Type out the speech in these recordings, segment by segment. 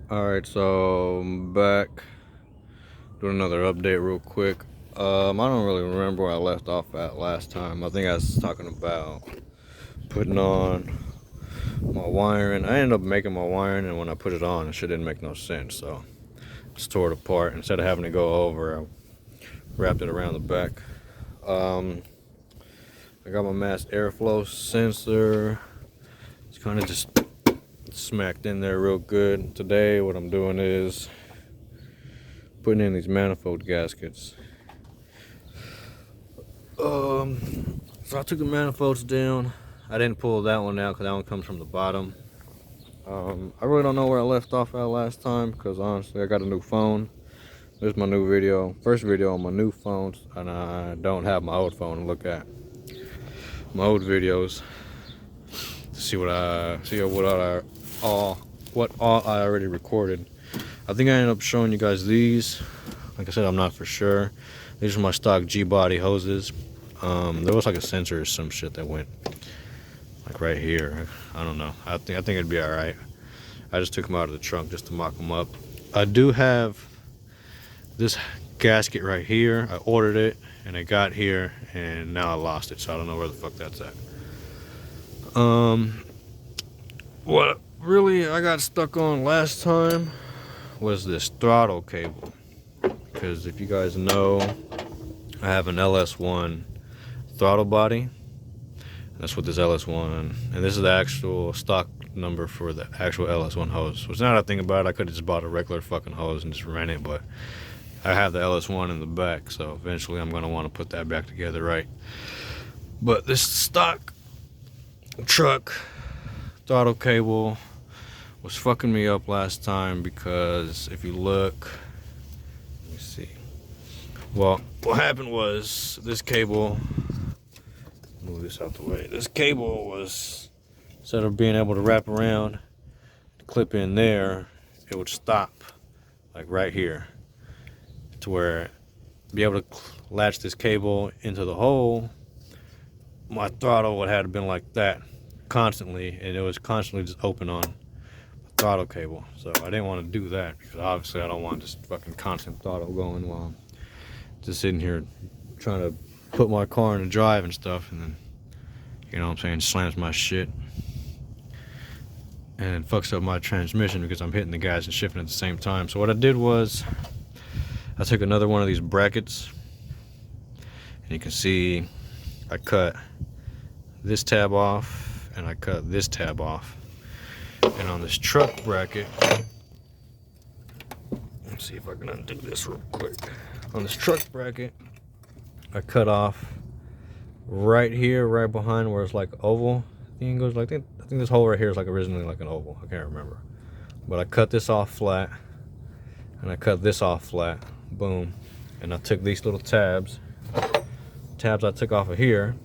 Alright, so I'm back doing another update real quick. I don't really remember where I left off at last time. I think I was talking about putting on my wiring. I ended up making my wiring, and when I put it on, it shit didn't make no sense, so I just tore it apart. Instead of having to go over, I wrapped it around the back. I got my mass airflow sensor. It's kind of just smacked in there real good. Today what I'm doing is putting in these manifold gaskets. So I took the manifolds down. I didn't pull that one out because that one comes from the bottom. I really don't know where I left off at last time because honestly I got a new phone. This is my new video, first video on my new phone, and I don't have my old phone to look at my old videos to see what all I already recorded. I think I ended up showing you guys these. Like I said, I'm not for sure. These are my stock G-body hoses. There was like a sensor or some shit that went like right here. I don't know. I think it'd be all right. I just took them out of the trunk just to mock them up. I do have this gasket right here. I ordered it and it got here and now I lost it, so I don't know where the fuck that's at. What really I got stuck on last time was this throttle cable, because if you guys know, I have an LS1 throttle body. That's what this LS1, and this is the actual stock number for the actual LS1 hose. Which, now that I think about it, I could have just bought a regular fucking hose and just ran it, but I have the LS1 in the back, so eventually I'm gonna want to put that back together, right? But this stock truck throttle cable was fucking me up last time, because if you look, let me see. Well, what happened was this cable, move this out the way. This cable was, instead of being able to wrap around, clip in there, it would stop like right here, to where be able to latch this cable into the hole. My throttle would have been like that constantly, and it was constantly just open on the throttle cable. So I didn't want to do that, because obviously I don't want just fucking constant throttle going while I'm just sitting here trying to put my car in the drive and stuff, and then, you know what I'm saying, slams my shit and it fucks up my transmission because I'm hitting the gas and shifting at the same time. So what I did was I took another one of these brackets, and you can see I cut this tab off and I cut this tab off. And on this truck bracket, let's see if I can undo this real quick. On this truck bracket, I cut off right here, right behind where it's like oval thing goes. Like, I think this hole right here is like originally like an oval. I can't remember, but I cut this off flat, and I cut this off flat. Boom. And I took these little tabs I took off of here,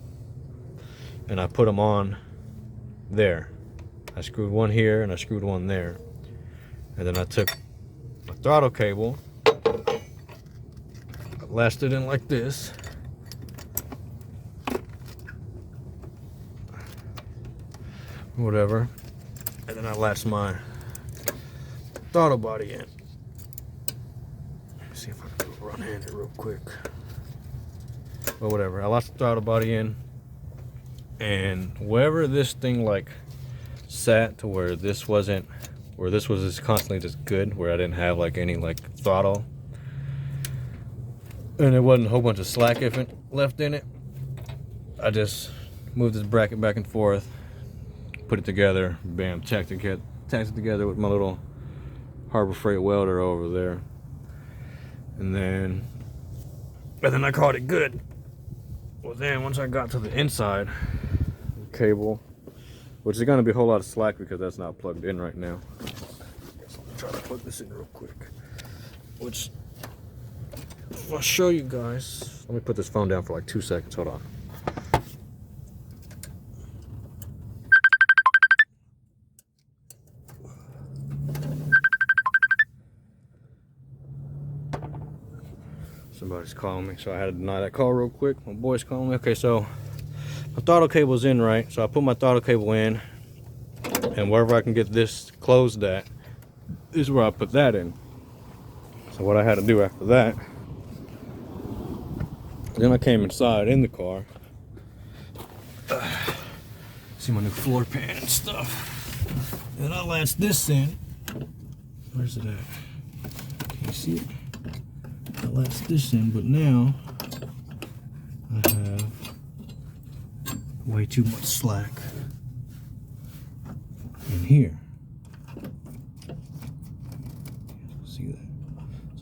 and I put them on there. I screwed one here and I screwed one there, and then I took my throttle cable, lashed it in like this, whatever, and then I latched my throttle body in. Let me see if I can do it one-handed real quick. But whatever, I latched the throttle body in, and wherever this thing like sat to where this wasn't, where this was just constantly just good, where I didn't have like any like throttle, and there wasn't a whole bunch of slack left in it, I just moved this bracket back and forth, put it together, bam, tacked it together with my little Harbor Freight welder over there, and then I called it good. Well, then once I got to the inside the cable, which is going to be a whole lot of slack because that's not plugged in right now. Guess I'll try to plug this in real quick. Which I'll show you guys. Let me put this phone down for like 2 seconds. Hold on. Somebody's calling me, so I had to deny that call real quick. My boy's calling me. Okay, so my throttle cable's in right, so I put my throttle cable in, and wherever I can get this closed at, is where I put that in. So what I had to do after that, then I came inside in the car. See my new floor pan and stuff. And I latched this in. Where's it at? Can you see it? I latched this in, but now I have way too much slack in here. See that?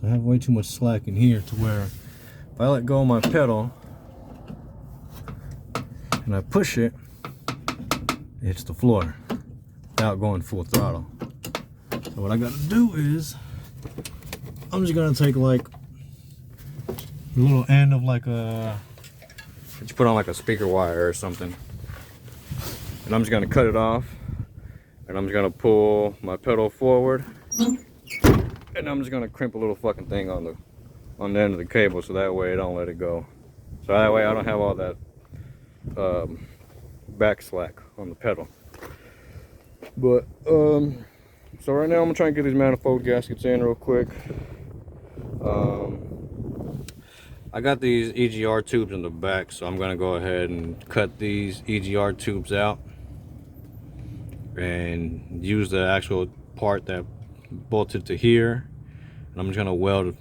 So I have way too much slack in here to where if I let go of my pedal and I push it, it hits the floor without going full throttle. So what I gotta do is I'm just gonna take like the little end of like a, that you put on like a speaker wire or something, and I'm just gonna cut it off, and I'm just gonna pull my pedal forward, and I'm just gonna crimp a little fucking thing on the end of the cable, so that way I don't let it go. So that way I don't have all that back slack on the pedal. But so right now I'm gonna try and get these manifold gaskets in real quick. I got these EGR tubes in the back, so I'm gonna go ahead and cut these EGR tubes out and use the actual part that bolted to here, and I'm just gonna weld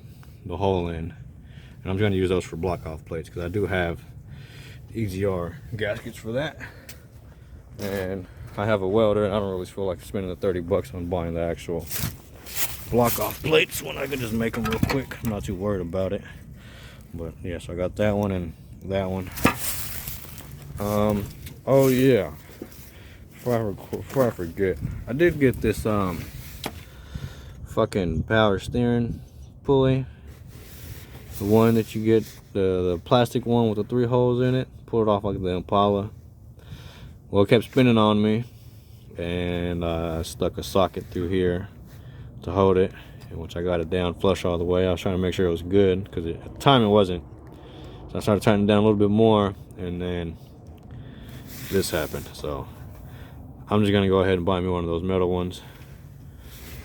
the hole in, and I'm just gonna use those for block off plates because I do have EGR gaskets for that, and I have a welder, and I don't really feel like spending the 30 bucks on buying the actual block off plates when I can just make them real quick. I'm not too worried about it. But yeah, so I got that one and that one. Oh yeah, before I forget, I did get this fucking power steering pulley, the one that you get, the plastic one with the 3 holes in it. Pull it off like the Impala. Well, it kept spinning on me, and I stuck a socket through here to hold it, which I got it down flush all the way. I was trying to make sure it was good because at the time it wasn't. So I started tightening it down a little bit more, and then this happened. So I'm just gonna go ahead and buy me one of those metal ones,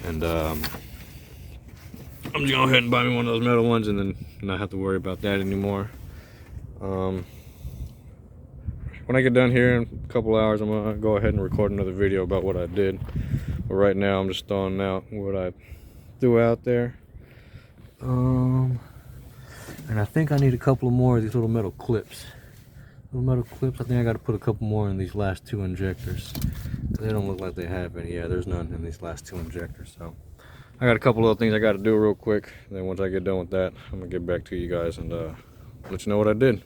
and I'm just gonna go ahead and buy me one of those metal ones, and then not have to worry about that anymore. When I get done here in a couple hours, I'm gonna go ahead and record another video about what I did. But right now I'm just throwing out what I threw out there. And I think I need a couple more of these little metal clips. I think I got to put a couple more in these last 2 injectors. They don't look like they have any. Yeah, there's none in these last 2 injectors. So I got a couple other things I got to do real quick. And then once I get done with that, I'm gonna get back to you guys and let you know what I did.